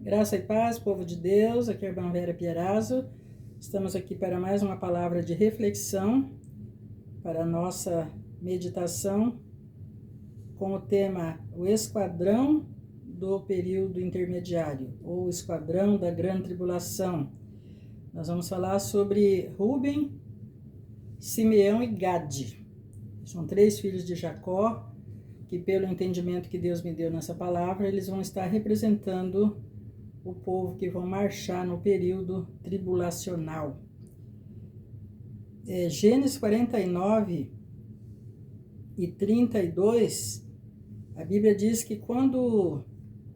Graça e paz, povo de Deus, aqui é a irmã Vera Pierazzo. Estamos aqui para mais uma palavra de reflexão para a nossa meditação com o tema O Esquadrão do Período Intermediário, ou Esquadrão da Grande Tribulação. Nós vamos falar sobre Rúben, Simeão e Gade. São 3 filhos de Jacó, que pelo entendimento que Deus me deu nessa palavra, eles vão estar representando o povo que vão marchar no período tribulacional. Gênesis 49 e 32, a Bíblia diz que quando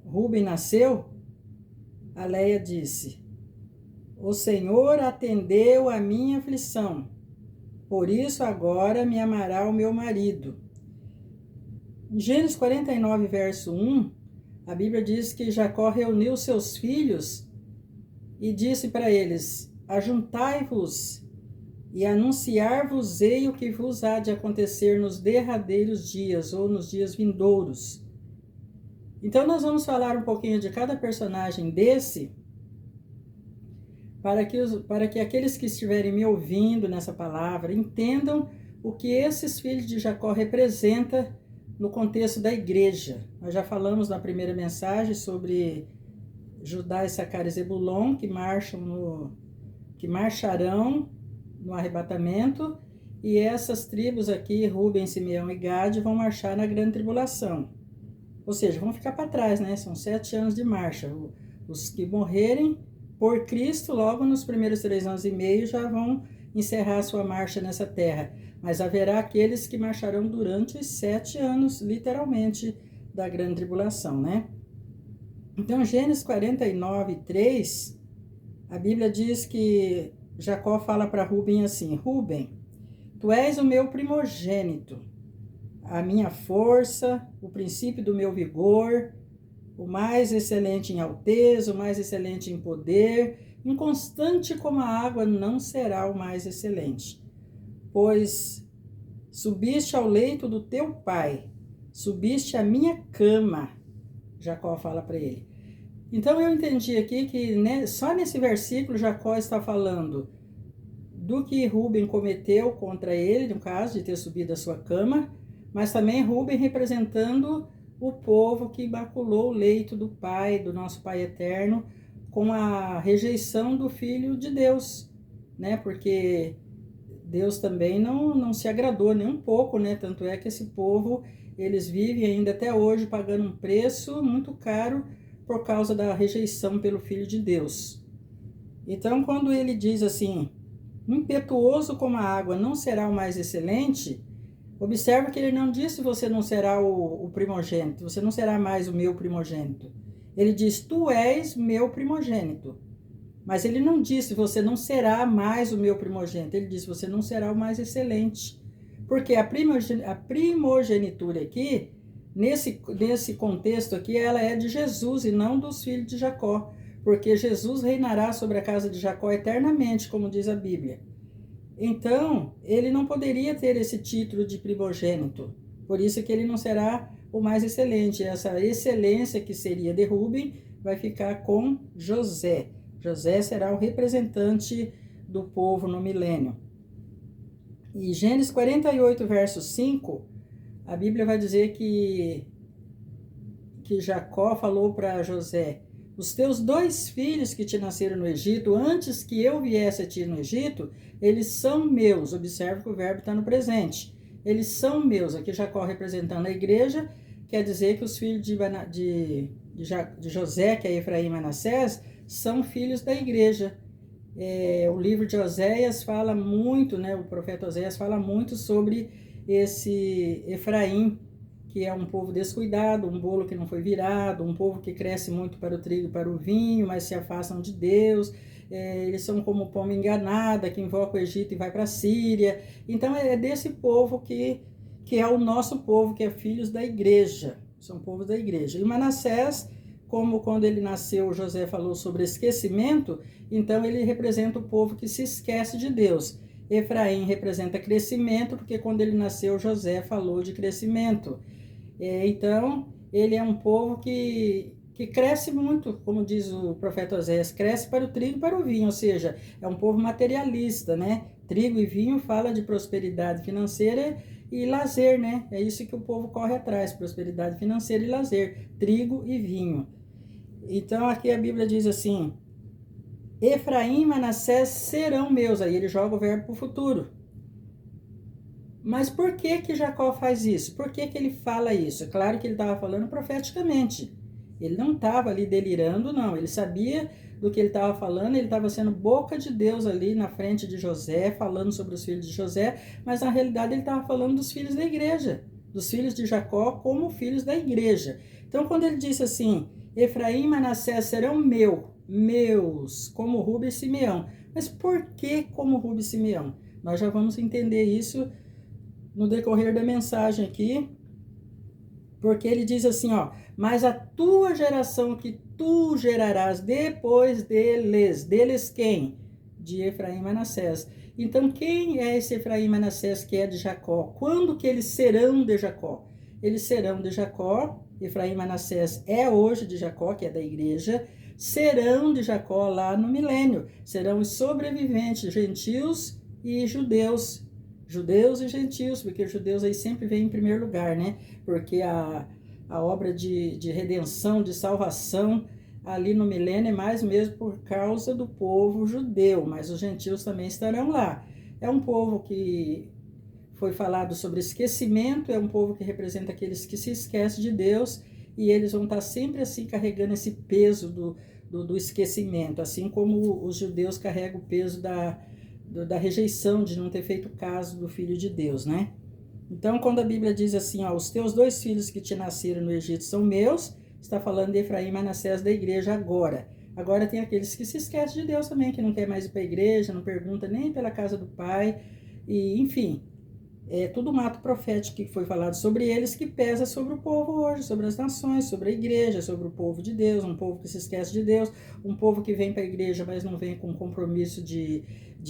Rúben nasceu, a Leia disse: "O Senhor atendeu a minha aflição, por isso agora me amará o meu marido." Em Gênesis 49, verso 1, a Bíblia diz que Jacó reuniu seus filhos e disse para eles: "Ajuntai-vos e anunciar-vos-ei o que vos há de acontecer nos derradeiros dias ou nos dias vindouros." Então nós vamos falar um pouquinho de cada personagem desse, para que aqueles que estiverem me ouvindo nessa palavra entendam o que esses filhos de Jacó representam no contexto da igreja. Nós já falamos na primeira mensagem sobre Judá, Issacar e Zebulon, que marcharão no arrebatamento, e essas tribos aqui, Rúben, Simeão e Gade, vão marchar na grande tribulação. Ou seja, vão ficar para trás, né? São 7 anos de marcha. Os que morrerem por Cristo, logo nos primeiros 3 anos e meio, já vão encerrar sua marcha nessa terra. Mas haverá aqueles que marcharão durante os 7 anos, literalmente, da grande tribulação, né? Então, Gênesis 49, 3, a Bíblia diz que Jacó fala para Rúben assim: "Rúben, tu és o meu primogênito, a minha força, o princípio do meu vigor, o mais excelente em alteza, o mais excelente em poder, inconstante como a água não será o mais excelente. Pois subiste ao leito do teu pai, subiste à minha cama." Jacó fala para ele. Então eu entendi aqui que só nesse versículo Jacó está falando do que Rúben cometeu contra ele, no caso de ter subido à sua cama, mas também Rúben representando o povo que maculou o leito do pai, do nosso Pai eterno, com a rejeição do Filho de Deus, né? Porque Deus também não se agradou nem um pouco, né? Tanto é que esse povo, eles vivem ainda até hoje pagando um preço muito caro por causa da rejeição pelo Filho de Deus. Então, quando ele diz assim: "Impetuoso como a água não será o mais excelente", observa que ele não disse: "Você não será o primogênito, você não será mais o meu primogênito." Ele diz: "Tu és meu primogênito." Mas ele não disse: "Você não será mais o meu primogênito." Ele disse: "Você não será o mais excelente." Porque a primogenitura aqui, nesse contexto aqui, ela é de Jesus e não dos filhos de Jacó. Porque Jesus reinará sobre a casa de Jacó eternamente, como diz a Bíblia. Então, ele não poderia ter esse título de primogênito. Por isso que ele não será o mais excelente. Essa excelência que seria de Rúben vai ficar com José. José será o representante do povo no milênio. E Gênesis 48, verso 5, a Bíblia vai dizer que Jacó falou para José: "Os teus 2 filhos que te nasceram no Egito, antes que eu viesse a ti no Egito, eles são meus." Observe que o verbo está no presente. Eles são meus. Aqui Jacó representando a igreja, quer dizer que os filhos de José, que é Efraim e Manassés, são filhos da igreja. O livro de Oséias fala muito, né? O profeta Oséias fala muito sobre esse Efraim, que é um povo descuidado, um bolo que não foi virado, um povo que cresce muito para o trigo e para o vinho, mas se afastam de Deus. Eles são como pomba enganada, que invoca o Egito e vai para a Síria. Então é desse povo que é o nosso povo, que é filhos da igreja, são povos da igreja. E Manassés, como quando ele nasceu, José falou sobre esquecimento, então ele representa o povo que se esquece de Deus. Efraim representa crescimento, porque quando ele nasceu, José falou de crescimento. Então, ele é um povo que que cresce muito, como diz o profeta Oséias, cresce para o trigo e para o vinho, ou seja, é um povo materialista, né? Trigo e vinho fala de prosperidade financeira e lazer, né? É isso que o povo corre atrás, prosperidade financeira e lazer, trigo e vinho. Então aqui a Bíblia diz assim: Efraim e Manassés serão meus. Aí ele joga o verbo para o futuro. Mas por que que Jacó faz isso? Por que que ele fala isso? É claro que ele estava falando profeticamente. Ele não estava ali delirando, não. Ele sabia do que ele estava falando, ele estava sendo boca de Deus ali na frente de José, falando sobre os filhos de José, mas na realidade ele estava falando dos filhos da igreja, dos filhos de Jacó como filhos da igreja. Então quando ele disse assim, Efraim e Manassés serão meus, como Rubem e Simeão. Mas por que como Rubem e Simeão? Nós já vamos entender isso no decorrer da mensagem aqui, porque ele diz assim, ó, mas a tua geração que tu gerarás depois deles quem? De Efraim e Manassés. Então, quem é esse Efraim e Manassés que é de Jacó? Quando que eles serão de Jacó? Eles serão de Jacó, Efraim e Manassés é hoje de Jacó, que é da igreja, serão de Jacó lá no milênio, serão os sobreviventes, gentios e judeus e gentios, porque os judeus aí sempre vêm em primeiro lugar, né? Porque a obra de redenção, de salvação ali no milênio é mais mesmo por causa do povo judeu, mas os gentios também estarão lá. É um povo que foi falado sobre esquecimento, é um povo que representa aqueles que se esquecem de Deus e eles vão estar sempre assim carregando esse peso do esquecimento, assim como os judeus carregam o peso da rejeição, de não ter feito caso do Filho de Deus, né? Então, quando a Bíblia diz assim, ó, os teus 2 filhos que te nasceram no Egito são meus, está falando de Efraim e Manassés da igreja agora. Agora tem aqueles que se esquecem de Deus também, que não quer mais ir para a igreja, não pergunta nem pela casa do pai, e enfim, é tudo um ato profético que foi falado sobre eles, que pesa sobre o povo hoje, sobre as nações, sobre a igreja, sobre o povo de Deus, um povo que se esquece de Deus, um povo que vem para a igreja, mas não vem com compromisso de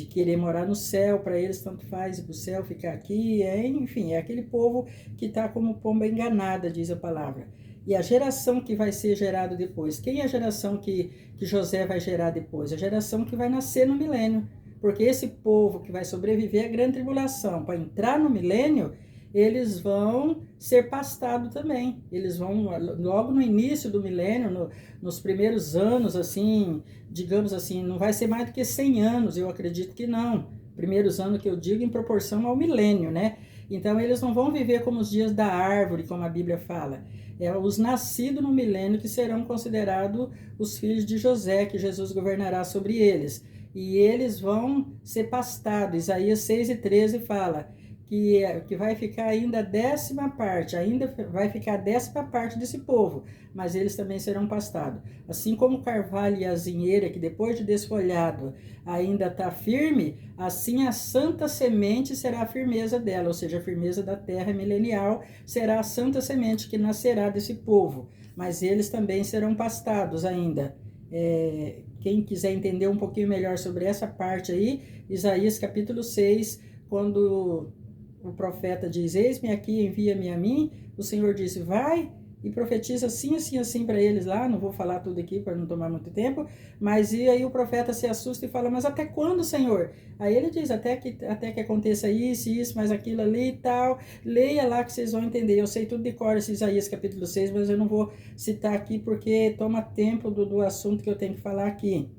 querer morar no céu, para eles tanto faz ir para o céu, ficar aqui, enfim, é aquele povo que está como pomba enganada, diz a palavra. E a geração que vai ser gerada depois, quem é a geração que José vai gerar depois? A geração que vai nascer no milênio. Porque esse povo que vai sobreviver à grande tribulação, para entrar no milênio, eles vão ser pastados também. Eles vão, logo no início do milênio, nos primeiros anos, assim, digamos assim, não vai ser mais do que 100 anos, eu acredito que não. Primeiros anos que eu digo em proporção ao milênio, né? Então, eles não vão viver como os dias da árvore, como a Bíblia fala. É os nascidos no milênio que serão considerados os filhos de José, que Jesus governará sobre eles. E eles vão ser pastados. Isaías 6:13 fala que vai ficar ainda a 10ª parte, ainda vai ficar a 10ª parte desse povo, mas eles também serão pastados. Assim como o carvalho e a azinheira, que depois de desfolhado ainda está firme, assim a santa semente será a firmeza dela, ou seja, a firmeza da terra milenial será a santa semente que nascerá desse povo, mas eles também serão pastados ainda. Quem quiser entender um pouquinho melhor sobre essa parte aí, Isaías capítulo 6, quando o profeta diz, eis-me aqui, envia-me a mim, o Senhor disse, vai e profetiza assim, assim, assim para eles lá, não vou falar tudo aqui para não tomar muito tempo, mas e aí o profeta se assusta e fala, mas até quando, Senhor? Aí ele diz, até que aconteça isso, mais aquilo ali e tal, leia lá que vocês vão entender, eu sei tudo de cor esse Isaías capítulo 6, mas eu não vou citar aqui porque toma tempo do assunto que eu tenho que falar aqui.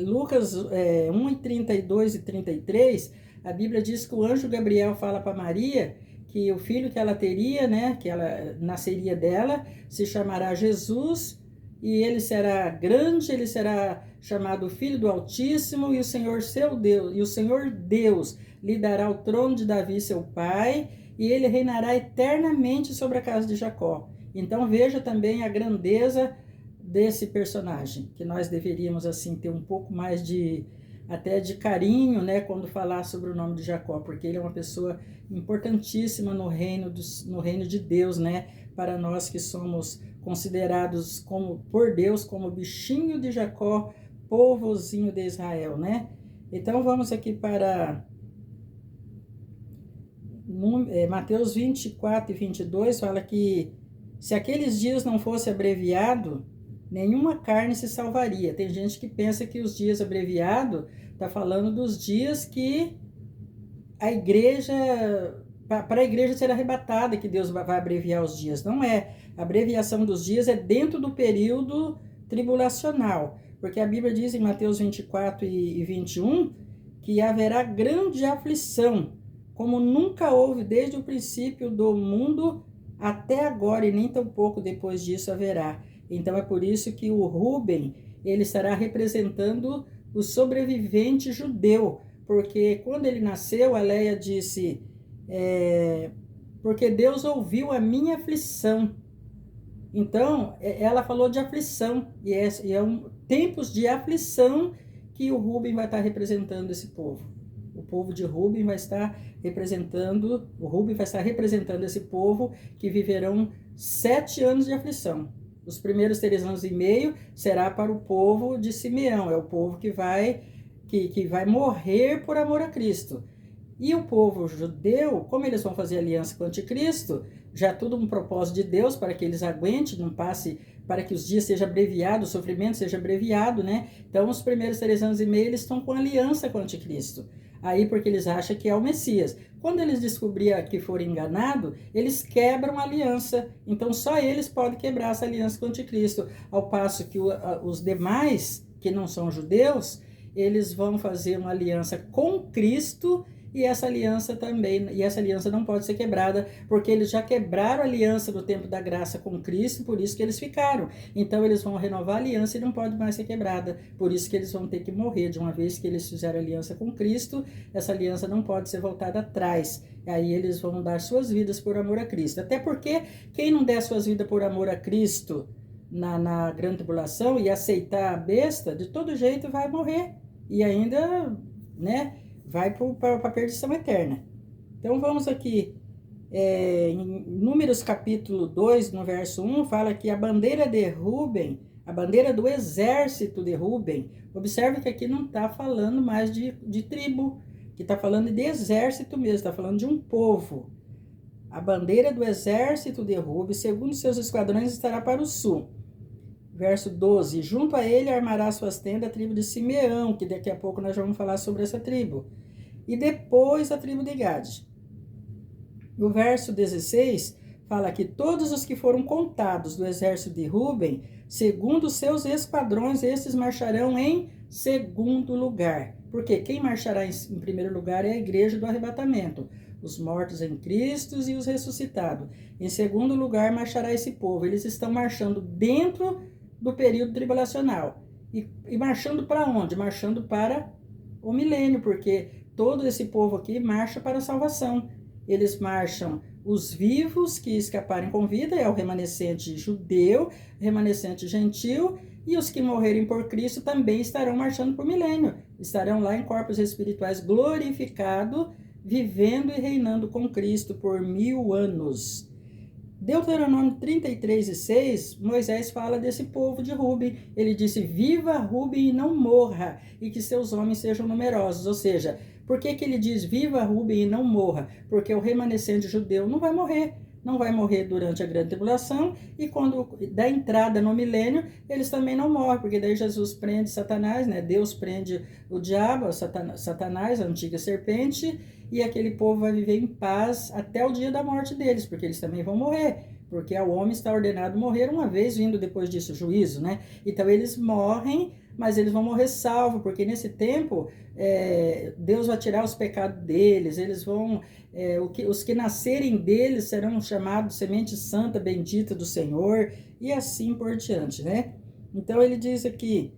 Lucas 1:32 e 33, a Bíblia diz que o anjo Gabriel fala para Maria que o filho que ela teria, né, que ela nasceria dela, se chamará Jesus, e ele será grande, ele será chamado Filho do Altíssimo, e o Senhor seu Deus, e o Senhor Deus lhe dará o trono de Davi, seu pai, e ele reinará eternamente sobre a casa de Jacó. Então veja também a grandeza desse personagem, que nós deveríamos assim ter um pouco mais até de carinho, né, quando falar sobre o nome de Jacó, porque ele é uma pessoa importantíssima no reino de Deus, né, para nós que somos considerados por Deus como bichinho de Jacó, povozinho de Israel, né? Então vamos aqui para Mateus 24:22, fala que Se aqueles dias não fossem abreviados, nenhuma carne se salvaria. Tem gente que pensa que os dias abreviados está falando dos dias que a igreja, para a igreja ser arrebatada, que Deus vai abreviar os dias. Não é. A abreviação dos dias é dentro do período tribulacional. Porque a Bíblia diz em Mateus 24 e 21 que haverá grande aflição, como nunca houve desde o princípio do mundo até agora, e nem tampouco depois disso haverá. Então é por isso que o Rubem, ele estará representando o sobrevivente judeu, porque quando ele nasceu, a Leia disse, porque Deus ouviu a minha aflição. Então, ela falou de aflição, e é tempos de aflição que o Rubem vai estar representando esse povo. O povo de Rubem vai estar representando, o Rubem vai estar representando esse povo que viverão 7 anos de aflição. Os primeiros 3 anos e meio será para o povo de Simeão, é o povo que vai morrer por amor a Cristo. E o povo judeu, como eles vão fazer aliança com o anticristo, já tudo um propósito de Deus para que eles aguentem, não passe, para que os dias sejam abreviados, o sofrimento seja abreviado, né? Então, os primeiros 3 anos e meio, eles estão com aliança com o anticristo. Aí, porque eles acham que é o Messias. Quando eles descobrirem que foram enganados, eles quebram a aliança. Então, só eles podem quebrar essa aliança com o anticristo. Ao passo que os demais, que não são judeus, eles vão fazer uma aliança com Cristo, e essa aliança não pode ser quebrada, porque eles já quebraram a aliança no tempo da graça com Cristo, por isso que eles ficaram. Então eles vão renovar a aliança e não pode mais ser quebrada, por isso que eles vão ter que morrer. De uma vez que eles fizeram aliança com Cristo, essa aliança não pode ser voltada atrás. Aí eles vão dar suas vidas por amor a Cristo. Até porque quem não der suas vidas por amor a Cristo na grande tribulação e aceitar a besta, de todo jeito vai morrer. E ainda, né, vai para a perdição eterna. Então vamos aqui, em Números capítulo 2, no verso 1, fala que a bandeira de Rubem, a bandeira do exército de Rubem, observe que aqui não está falando mais de tribo, que está falando de exército mesmo, está falando de um povo. A bandeira do exército de Rubem, segundo seus esquadrões, estará para o sul. Verso 12, junto a ele armará suas tendas a tribo de Simeão, que daqui a pouco nós vamos falar sobre essa tribo. E depois a tribo de Gade. O verso 16 fala que todos os que foram contados do exército de Rubem, segundo seus esquadrões, esses marcharão em segundo lugar. Porque quem marchará em primeiro lugar é a igreja do arrebatamento, os mortos em Cristo e os ressuscitados. Em segundo lugar marchará esse povo. Eles estão marchando dentro do período tribulacional. E marchando para onde? Marchando para o milênio, porque todo esse povo aqui marcha para a salvação. Eles marcham os vivos que escaparem com vida, é o remanescente judeu, remanescente gentil, e os que morrerem por Cristo também estarão marchando por milênio. Estarão lá em corpos espirituais glorificados, vivendo e reinando com Cristo por 1000 anos. Deuteronômio 33:6, Moisés fala desse povo de Rubem. Ele disse, viva Rubem e não morra, e que seus homens sejam numerosos. Ou seja, por que ele diz viva Rubem e não morra? Porque o remanescente judeu não vai morrer. Não vai morrer durante a grande tribulação, e quando dá entrada no milênio, eles também não morrem, porque daí Jesus prende Satanás, né? Deus prende o diabo, Satanás, a antiga serpente, e aquele povo vai viver em paz até o dia da morte deles, porque eles também vão morrer, porque ao homem está ordenado morrer uma vez, vindo depois disso o juízo, né? Então eles morrem, mas eles vão morrer salvos, porque nesse tempo Deus vai tirar os pecados deles, eles vão, os que nascerem deles serão chamados semente santa, bendita do Senhor, e assim por diante, né? Então ele diz aqui,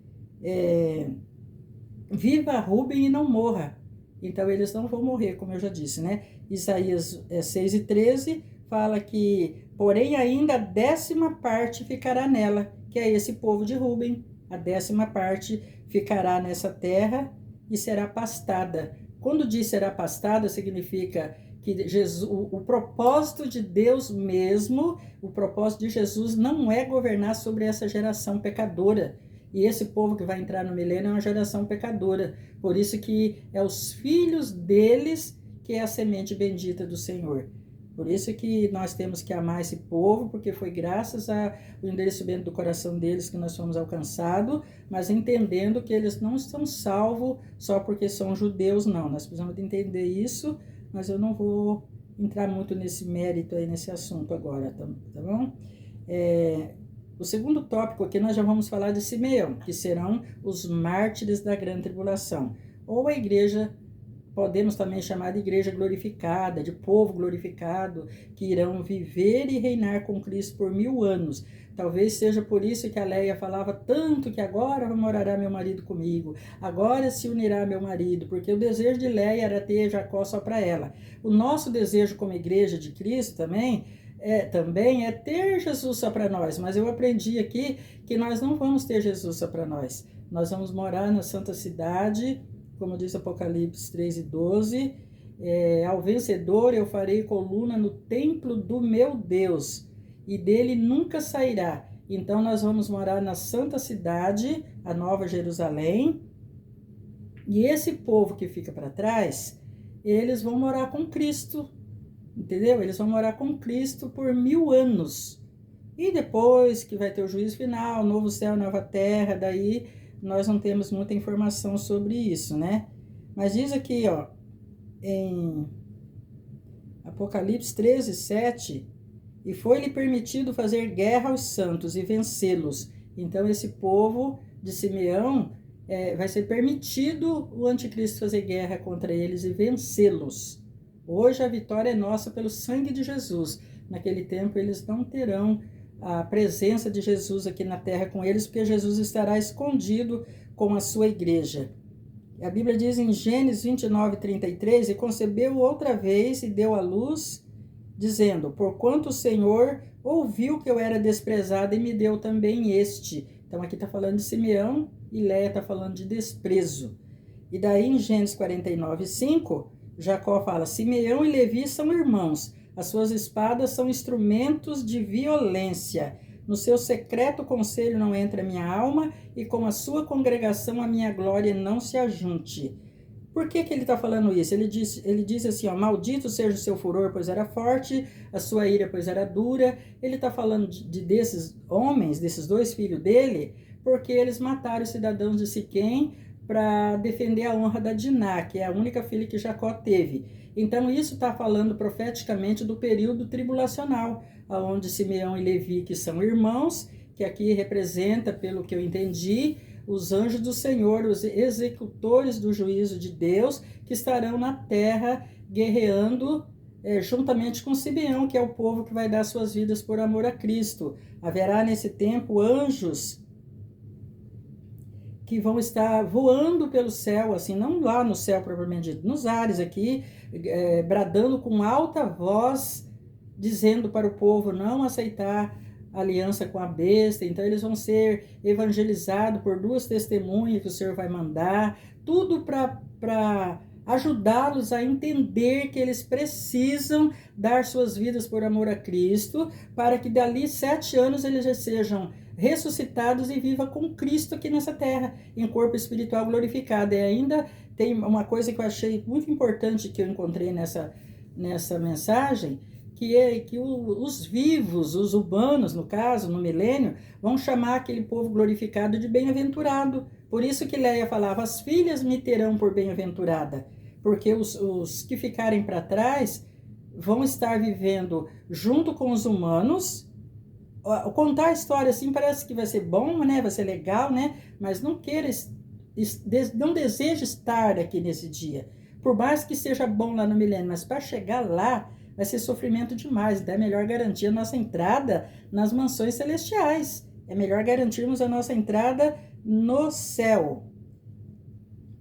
viva Rubem e não morra. Então eles não vão morrer, como eu já disse, né? Isaías 6:13 fala que, porém ainda a 10ª parte ficará nela, que é esse povo de Rubem. A 10ª parte ficará nessa terra e será pastada. Quando diz será pastada, significa que Jesus, o propósito de Deus mesmo, o propósito de Jesus não é governar sobre essa geração pecadora. E esse povo que vai entrar no milênio é uma geração pecadora. Por isso que é os filhos deles que é a semente bendita do Senhor. Por isso que nós temos que amar esse povo, porque foi graças ao endurecimento do coração deles que nós fomos alcançados, mas entendendo que eles não estão salvos só porque são judeus, não. Nós precisamos entender isso, mas eu não vou entrar muito nesse mérito aí, nesse assunto agora, tá bom? O segundo tópico aqui nós já vamos falar de Simeão, que serão os mártires da grande tribulação, ou a igreja, podemos também chamar de igreja glorificada, de povo glorificado, que irão viver e reinar com Cristo por 1000 anos. Talvez seja por isso que a Leia falava tanto que agora morará meu marido comigo, agora se unirá meu marido, porque o desejo de Leia era ter Jacó só para ela. O nosso desejo como igreja de Cristo também é ter Jesus só para nós, mas eu aprendi aqui que nós não vamos ter Jesus só para nós. Nós vamos morar na santa cidade, como diz Apocalipse 3:12, ao vencedor eu farei coluna no templo do meu Deus, e dele nunca sairá. Então nós vamos morar na santa cidade, a Nova Jerusalém, e esse povo que fica para trás, eles vão morar com Cristo, entendeu? Eles vão morar com Cristo por 1000 anos. E depois que vai ter o juízo final, novo céu, nova terra, daí nós não temos muita informação sobre isso, né? Mas diz aqui, ó, em Apocalipse 13:7, e foi-lhe permitido fazer guerra aos santos e vencê-los. Então esse povo de Simeão vai ser permitido o anticristo fazer guerra contra eles e vencê-los. Hoje a vitória é nossa pelo sangue de Jesus. Naquele tempo eles não terão a presença de Jesus aqui na terra com eles, porque Jesus estará escondido com a sua igreja. A Bíblia diz em Gênesis 29:33, e concebeu outra vez e deu à luz, dizendo, porquanto o Senhor ouviu que eu era desprezada e me deu também este. Então aqui está falando de Simeão e Leia está falando de desprezo. E daí em Gênesis 49:5, Jacó fala, Simeão e Levi são irmãos, as suas espadas são instrumentos de violência. No seu secreto conselho não entra a minha alma, e com a sua congregação a minha glória não se ajunte. Por que ele está falando isso? Ele diz assim, ó, maldito seja o seu furor, pois era forte, a sua ira, pois era dura. Ele está falando desses homens, desses 2 filhos dele, porque eles mataram os cidadãos de Siquém para defender a honra da Diná, que é a única filha que Jacó teve. Então isso está falando profeticamente do período tribulacional, onde Simeão e Levi, que são irmãos, que aqui representa, pelo que eu entendi, os anjos do Senhor, os executores do juízo de Deus, que estarão na terra guerreando juntamente com Simeão, que é o povo que vai dar suas vidas por amor a Cristo. Haverá nesse tempo anjos que vão estar voando pelo céu, assim, não lá no céu propriamente dito, nos ares aqui, bradando com alta voz, dizendo para o povo não aceitar aliança com a besta. Então eles vão ser evangelizados por 2 testemunhas que o Senhor vai mandar, tudo para ajudá-los a entender que eles precisam dar suas vidas por amor a Cristo, para que dali 7 anos eles já sejam ressuscitados e vivam com Cristo aqui nessa terra, em corpo espiritual glorificado. E ainda tem uma coisa que eu achei muito importante que eu encontrei nessa mensagem, que é que os vivos, os humanos, no caso, no milênio, vão chamar aquele povo glorificado de bem-aventurado. Por isso que Leia falava, as filhas me terão por bem-aventurada, porque os que ficarem para trás vão estar vivendo junto com os humanos. Contar a história assim parece que vai ser bom, né? Vai ser legal, né? Mas não não deseja estar aqui nesse dia. Por mais que seja bom lá no milênio, mas para chegar lá vai ser sofrimento demais. Então é melhor garantir a nossa entrada nas mansões celestiais. É melhor garantirmos a nossa entrada no céu.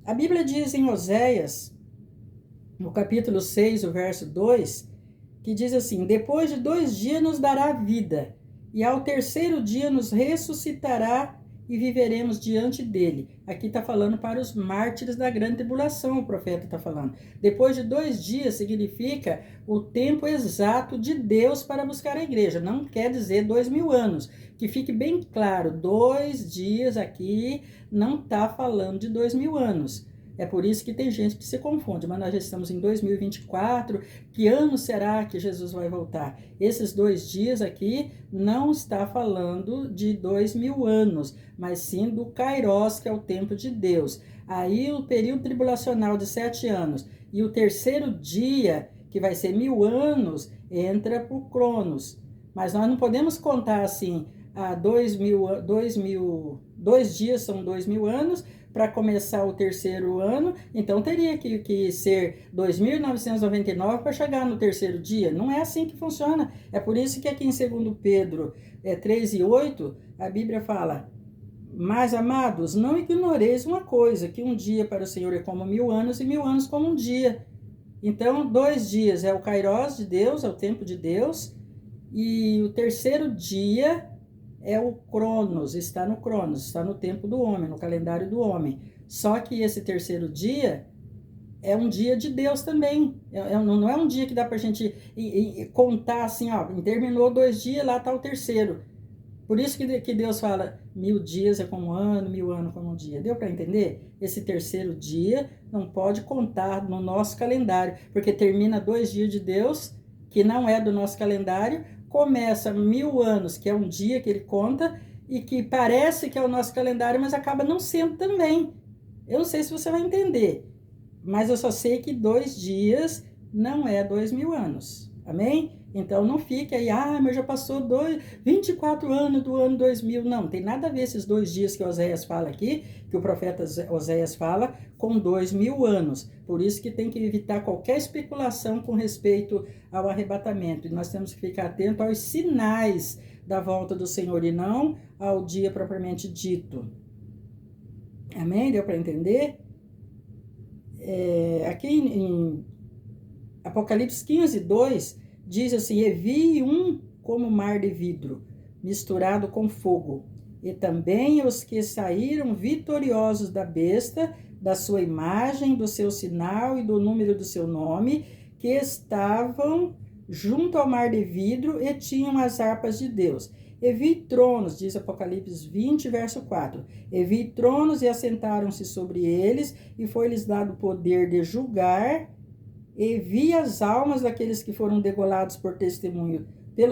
A Bíblia diz em Oséias, no capítulo 6, o verso 2, que diz assim, depois de 2 dias nos dará vida, e ao 3º dia nos ressuscitará e viveremos diante dele. Aqui está falando para os mártires da grande tribulação, o profeta está falando. Depois de 2 dias significa o tempo exato de Deus para buscar a igreja. Não quer dizer 2000 anos. Que fique bem claro, 2 dias aqui não está falando de 2000 anos. É por isso que tem gente que se confunde, mas nós já estamos em 2024, que ano será que Jesus vai voltar? Esses 2 dias aqui não está falando de 2000 anos, mas sim do Kairos, que é o tempo de Deus. Aí o período tribulacional de 7 anos e o terceiro dia, que vai ser 1000 anos, entra para o Cronos. Mas nós não podemos contar assim, 2 dias são 2000 anos, para começar o terceiro ano, então teria que ser 2.999 para chegar no terceiro dia. Não é assim que funciona. É por isso que aqui em 2 Pedro 3:8, a Bíblia fala: mas, amados, não ignoreis uma coisa, que um dia para o Senhor é como 1000 anos e 1000 anos como um dia. Então, 2 dias é o Kairos de Deus, é o tempo de Deus, e o terceiro dia é o Cronos, está no Cronos, está no tempo do homem, no calendário do homem. Só que esse terceiro dia é um dia de Deus também. Não é um dia que dá para a gente contar assim, ó, terminou 2 dias, lá está o terceiro. Por isso que Deus fala, 1000 dias é como um ano, 1000 anos como um dia. Deu para entender? Esse terceiro dia não pode contar no nosso calendário, porque termina 2 dias de Deus, que não é do nosso calendário, começa 1000 anos, que é um dia que ele conta, e que parece que é o nosso calendário, mas acaba não sendo também. Eu não sei se você vai entender, mas eu só sei que 2 dias não é 2000 anos. Amém? Então não fique aí, mas já passou 24 anos do ano 2000. Não, tem nada a ver esses 2 dias que Oséias fala aqui, que o profeta Oséias fala, com 2000 anos. Por isso que tem que evitar qualquer especulação com respeito ao arrebatamento. E nós temos que ficar atento aos sinais da volta do Senhor e não ao dia propriamente dito. Amém? Deu para entender? Aqui em Apocalipse 15:2 diz assim: e vi um como mar de vidro, misturado com fogo, e também os que saíram vitoriosos da besta, da sua imagem, do seu sinal e do número do seu nome, que estavam junto ao mar de vidro e tinham as harpas de Deus. E vi tronos, diz Apocalipse 20, verso 4. E vi tronos e assentaram-se sobre eles, e foi-lhes dado o poder de julgar. E vi as almas daqueles que foram degolados pelo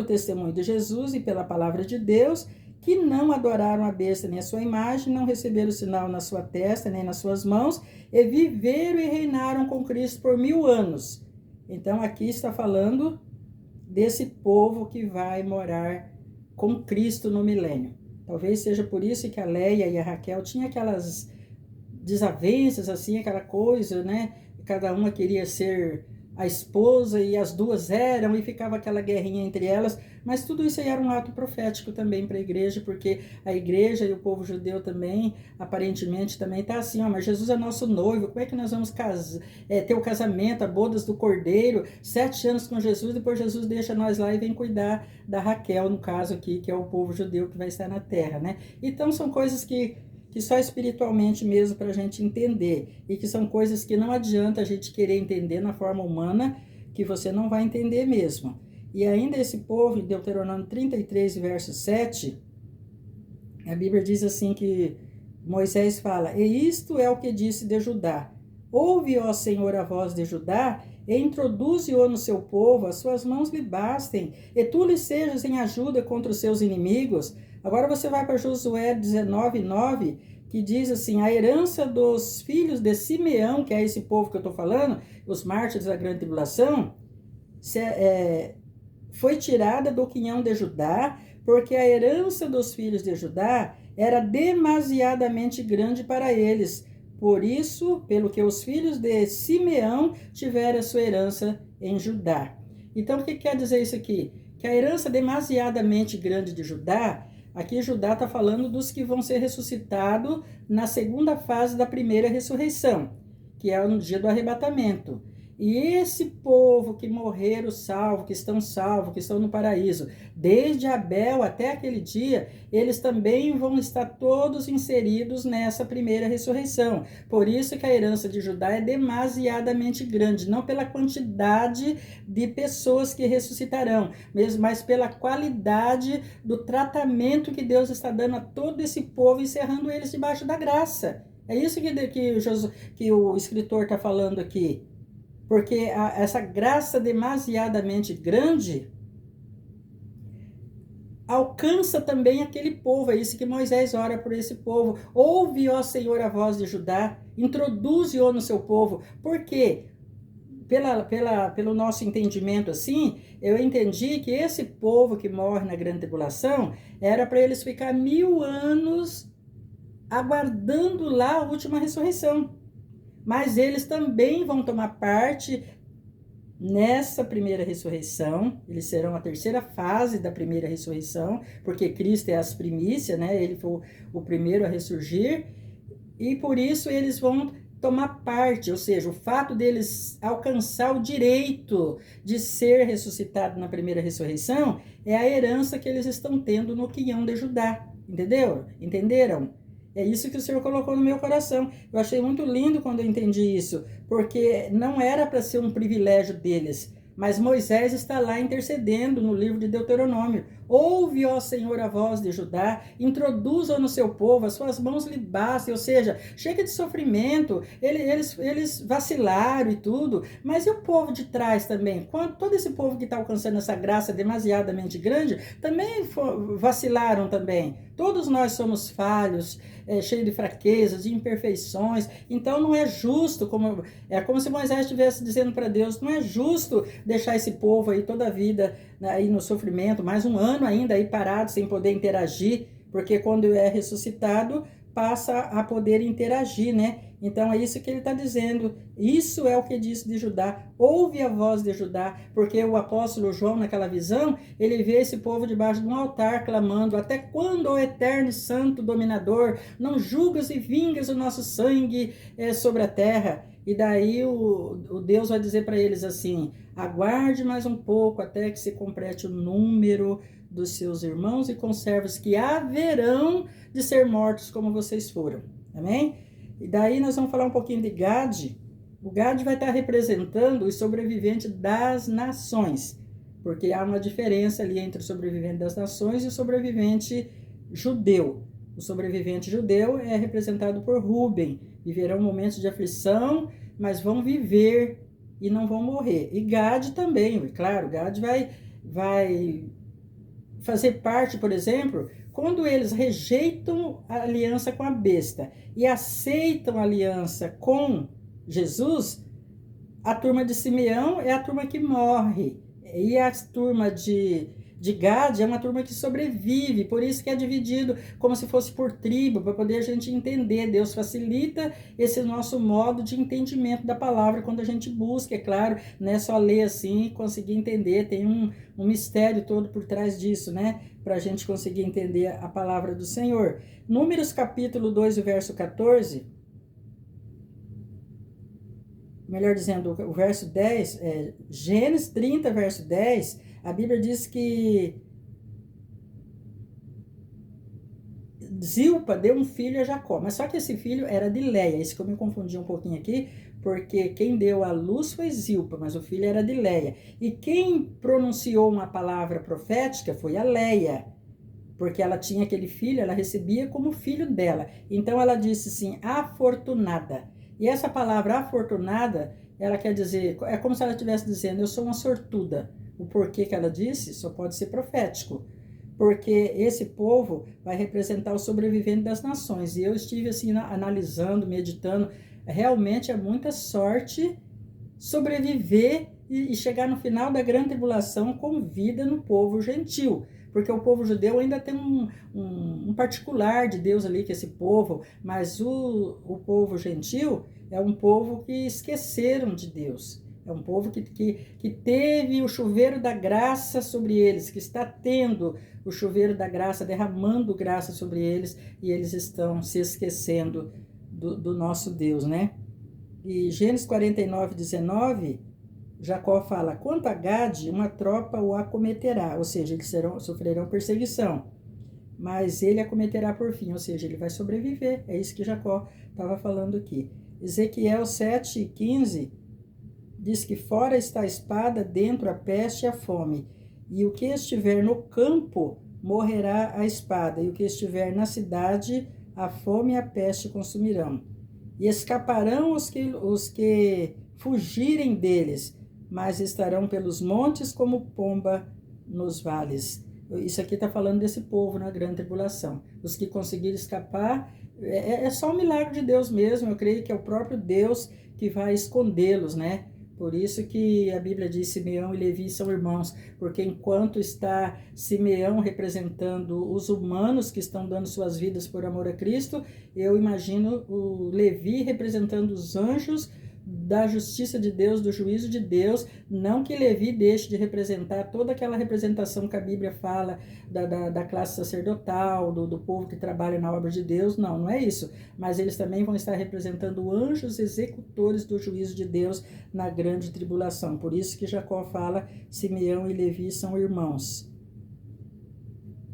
testemunho de Jesus e pela palavra de Deus, que não adoraram a besta nem a sua imagem, não receberam o sinal na sua testa nem nas suas mãos, e viveram e reinaram com Cristo por 1000 anos. Então aqui está falando desse povo que vai morar com Cristo no milênio. Talvez seja por isso que a Leia e a Raquel tinham aquelas desavenças, assim, aquela coisa, né? Cada uma queria ser a esposa e as duas eram, e ficava aquela guerrinha entre elas, mas tudo isso aí era um ato profético também para a igreja, porque a igreja e o povo judeu também, aparentemente, também está assim, mas Jesus é nosso noivo, como é que nós vamos ter o casamento, a bodas do Cordeiro, 7 anos com Jesus, depois Jesus deixa nós lá e vem cuidar da Raquel, no caso aqui, que é o povo judeu que vai estar na terra, né? Então são coisas que só espiritualmente mesmo para a gente entender, e que são coisas que não adianta a gente querer entender na forma humana, que você não vai entender mesmo. E ainda esse povo, em Deuteronômio 33, verso 7, a Bíblia diz assim que Moisés fala: e isto é o que disse de Judá: ouve, ó Senhor, a voz de Judá, e introduze-o no seu povo, as suas mãos lhe bastem, e tu lhe sejas em ajuda contra os seus inimigos. Agora você vai para Josué 19:9, que diz assim: a herança dos filhos de Simeão, que é esse povo que eu estou falando, os mártires da grande tribulação, foi tirada do quinhão de Judá, porque a herança dos filhos de Judá era demasiadamente grande para eles. Por isso, pelo que os filhos de Simeão tiveram a sua herança em Judá. Então, o que quer dizer isso aqui? Que a herança demasiadamente grande de Judá, aqui Judá está falando dos que vão ser ressuscitados na segunda fase da primeira ressurreição, que é no dia do arrebatamento. E esse povo que morreram salvo, que estão salvos, que estão no paraíso, desde Abel até aquele dia, eles também vão estar todos inseridos nessa primeira ressurreição. Por isso que a herança de Judá é demasiadamente grande, não pela quantidade de pessoas que ressuscitarão, mas pela qualidade do tratamento que Deus está dando a todo esse povo, encerrando eles debaixo da graça. É isso que o escritor está falando aqui. Porque essa graça demasiadamente grande alcança também aquele povo. É isso que Moisés ora por esse povo. Ouve, ó Senhor, a voz de Judá, introduze-o no seu povo. Por quê? Pelo nosso entendimento assim, eu entendi que esse povo que morre na grande tribulação era para eles ficar 1000 anos aguardando lá a última ressurreição. Mas eles também vão tomar parte nessa primeira ressurreição. Eles serão a terceira fase da primeira ressurreição, porque Cristo é as primícias, né? Ele foi o primeiro a ressurgir, e por isso eles vão tomar parte, ou seja, o fato deles alcançar o direito de ser ressuscitado na primeira ressurreição é a herança que eles estão tendo no quinhão de Judá, entendeu? Entenderam? É isso que o Senhor colocou no meu coração. Eu achei muito lindo quando eu entendi isso, porque não era para ser um privilégio deles, mas Moisés está lá intercedendo no livro de Deuteronômio. Ouve, ó Senhor, a voz de Judá, introduza no seu povo, as suas mãos lhe bastem, ou seja, chega de sofrimento, eles vacilaram e tudo, mas e o povo de trás também? Todo esse povo que está alcançando essa graça demasiadamente grande, também vacilaram também. Todos nós somos falhos, cheios de fraquezas, de imperfeições, então não é justo, é como se Moisés estivesse dizendo para Deus, não é justo deixar esse povo aí toda a vida, né, aí no sofrimento, mais um ano ainda aí parado, sem poder interagir, porque quando é ressuscitado, passa a poder interagir, né? Então é isso que ele está dizendo. Isso é o que disse de Judá. Ouve a voz de Judá, porque o apóstolo João, naquela visão, ele vê esse povo debaixo de um altar clamando: até quando, ó eterno e santo dominador, não julgas e vingas o nosso sangue sobre a terra? E daí o Deus vai dizer para eles assim: aguarde mais um pouco até que se complete o número dos seus irmãos e conservos que haverão de ser mortos como vocês foram. Amém? E daí nós vamos falar um pouquinho de Gade. O Gade vai estar representando os sobreviventes das nações, porque há uma diferença ali entre o sobrevivente das nações e o sobrevivente judeu. O sobrevivente judeu é representado por Ruben. Viverão momentos de aflição, mas vão viver e não vão morrer. E Gade também, claro, Gade vai fazer parte, por exemplo, quando eles rejeitam a aliança com a besta e aceitam a aliança com Jesus, a turma de Simeão é a turma que morre. E a turma de Gade é uma turma que sobrevive, por isso que é dividido como se fosse por tribo, para poder a gente entender. Deus facilita esse nosso modo de entendimento da palavra quando a gente busca, é claro, não é só ler assim e conseguir entender, tem um mistério todo por trás disso, né? Para a gente conseguir entender a palavra do Senhor. Números capítulo 2, verso 14, melhor dizendo, o verso 10, Gênesis 30, verso 10, a Bíblia diz que Zilpa deu um filho a Jacó, mas só que esse filho era de Leia. Isso que eu me confundi um pouquinho aqui, porque quem deu a luz foi Zilpa, mas o filho era de Leia. E quem pronunciou uma palavra profética foi a Leia, porque ela tinha aquele filho, ela recebia como filho dela. Então ela disse assim, afortunada. E essa palavra afortunada, ela quer dizer, é como se ela estivesse dizendo, eu sou uma sortuda. O porquê que ela disse só pode ser profético, porque esse povo vai representar o sobrevivente das nações. E eu estive assim analisando, meditando, realmente é muita sorte sobreviver e chegar no final da grande tribulação com vida no povo gentil, porque o povo judeu ainda tem um particular de Deus ali, que é esse povo, mas o povo gentil é um povo que esqueceram de Deus. É um povo que teve o chuveiro da graça sobre eles, que está tendo o chuveiro da graça, derramando graça sobre eles, e eles estão se esquecendo do nosso Deus, né? E Gênesis 49, 19, Jacó fala, quanto a Gade, uma tropa o acometerá, ou seja, eles sofrerão perseguição, mas ele acometerá por fim, ou seja, ele vai sobreviver. É isso que Jacó estava falando aqui. Ezequiel 7, 15, diz que fora está a espada, dentro a peste e a fome. E o que estiver no campo morrerá a espada, e o que estiver na cidade, a fome e a peste consumirão. E escaparão os que fugirem deles, mas estarão pelos montes como pomba nos vales. Isso aqui está falando desse povo na grande tribulação. Os que conseguirem escapar, é só um milagre de Deus mesmo. Eu creio que é o próprio Deus que vai escondê-los, né? Por isso que a Bíblia diz Simeão e Levi são irmãos, porque enquanto está Simeão representando os humanos que estão dando suas vidas por amor a Cristo, eu imagino o Levi representando os anjos da justiça de Deus, do juízo de Deus. Não que Levi deixe de representar toda aquela representação que a Bíblia fala da classe sacerdotal, do povo que trabalha na obra de Deus, não é isso, mas eles também vão estar representando anjos executores do juízo de Deus na grande tribulação. Por isso que Jacó fala, Simeão e Levi são irmãos.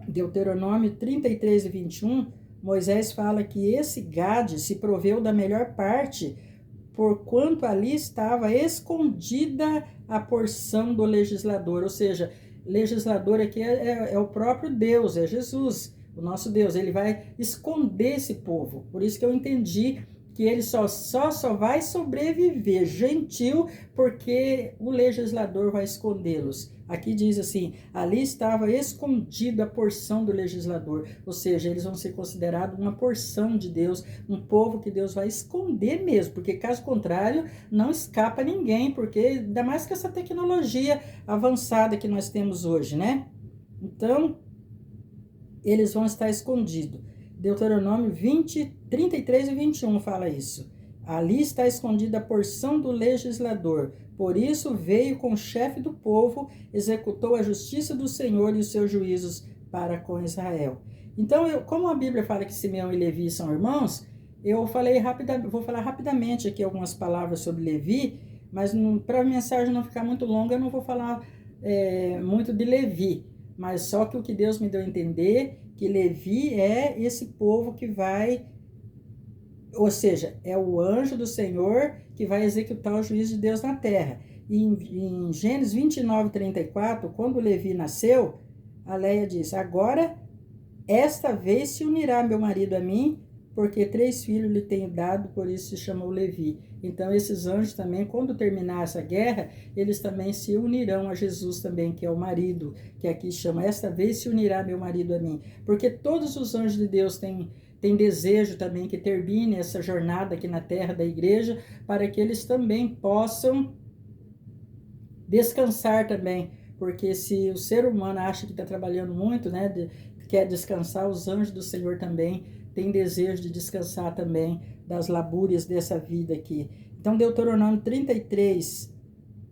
Deuteronômio 33 e 21, Moisés fala que esse Gade se proveu da melhor parte, porquanto ali estava escondida a porção do legislador. Ou seja, legislador aqui é o próprio Deus, é Jesus, o nosso Deus. Ele vai esconder esse povo. Por isso que eu entendi que ele só vai sobreviver gentil porque o legislador vai escondê-los. Aqui diz assim, ali estava escondida a porção do legislador, ou seja, eles vão ser considerados uma porção de Deus, um povo que Deus vai esconder mesmo, porque caso contrário, não escapa ninguém, porque ainda mais com essa tecnologia avançada que nós temos hoje, né? Então, eles vão estar escondidos. Deuteronômio 33 e 21 fala isso. Ali está escondida a porção do legislador. Por isso veio com o chefe do povo, executou a justiça do Senhor e os seus juízos para com Israel. Então, como a Bíblia fala que Simeão e Levi são irmãos, vou falar rapidamente aqui algumas palavras sobre Levi, mas para a mensagem não ficar muito longa, eu não vou falar muito de Levi, mas só que o que Deus me deu a entender, que Levi é esse povo que vai, ou seja, é o anjo do Senhor que vai executar o juízo de Deus na terra. E em Gênesis 29, 34, quando Levi nasceu, a Leia diz, agora, esta vez se unirá meu marido a mim, porque 3 filhos lhe tenho dado, por isso se chamou Levi. Então, esses anjos também, quando terminar essa guerra, eles também se unirão a Jesus também, que é o marido, que aqui chama, esta vez se unirá meu marido a mim. Porque todos os anjos de Deus têm desejo também que termine essa jornada aqui na terra da igreja, para que eles também possam descansar também, porque se o ser humano acha que está trabalhando muito, né, quer descansar, os anjos do Senhor também têm desejo de descansar também das labúrias dessa vida aqui. Então, Deuteronômio 33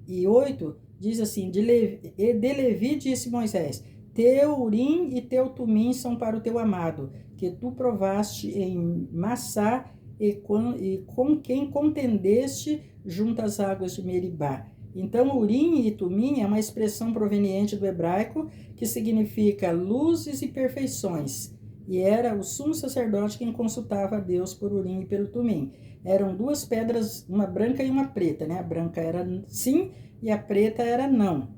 e 8 diz assim, de Levi disse Moisés, teu Urim e teu Tumim são para o teu amado, que tu provaste em Massá e com quem contendeste junto às águas de Meribá. Então, Urim e Tumim é uma expressão proveniente do hebraico que significa luzes e perfeições. E era o sumo sacerdote quem consultava a Deus por Urim e pelo Tumim. Eram 2 pedras, uma branca e uma preta, né? A branca era sim e a preta era não.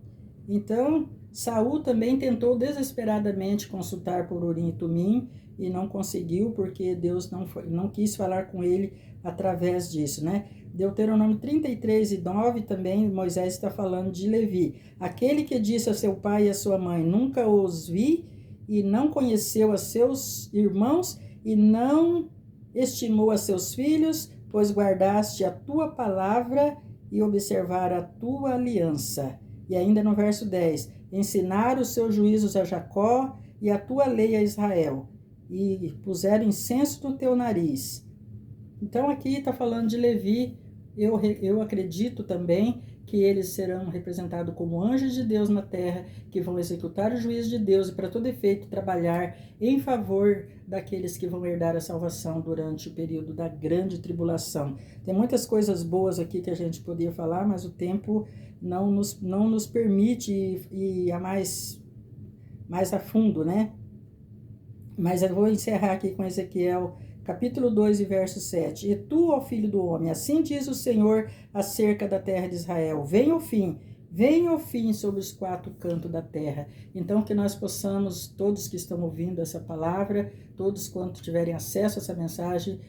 Então, Saul também tentou desesperadamente consultar por Urim e Tumim e não conseguiu, porque Deus não quis falar com ele através disso, né? Deuteronômio 33 e 9 também, Moisés está falando de Levi. Aquele que disse a seu pai e a sua mãe, nunca os vi, e não conheceu a seus irmãos, e não estimou a seus filhos, pois guardaste a tua palavra e observar a tua aliança. E ainda no verso 10, ensinar os seus juízos a Jacó e a tua lei a Israel, e puseram incenso no teu nariz. Então aqui está falando de Levi. Eu acredito também que eles serão representados como anjos de Deus na terra, que vão executar o juízo de Deus e para todo efeito trabalhar em favor daqueles que vão herdar a salvação durante o período da grande tribulação. Tem muitas coisas boas aqui que a gente poderia falar, mas o tempo não nos permite ir a mais a fundo, né? Mas eu vou encerrar aqui com Ezequiel capítulo 2 e verso 7. E tu, ó filho do homem, assim diz o Senhor acerca da terra de Israel, venha o fim sobre os 4 cantos da terra. Então, que nós possamos, todos que estão ouvindo essa palavra, todos quanto tiverem acesso a essa mensagem,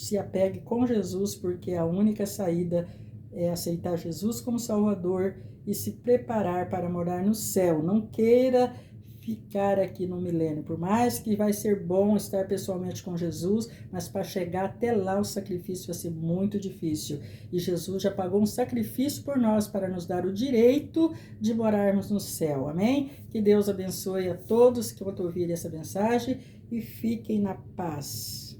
se apegue com Jesus, porque a única saída é aceitar Jesus como Salvador e se preparar para morar no céu. Não queira ficar aqui no milênio, por mais que vai ser bom estar pessoalmente com Jesus, mas para chegar até lá o sacrifício vai ser muito difícil. E Jesus já pagou um sacrifício por nós para nos dar o direito de morarmos no céu. Amém? Que Deus abençoe a todos que vão ouvir essa mensagem e fiquem na paz.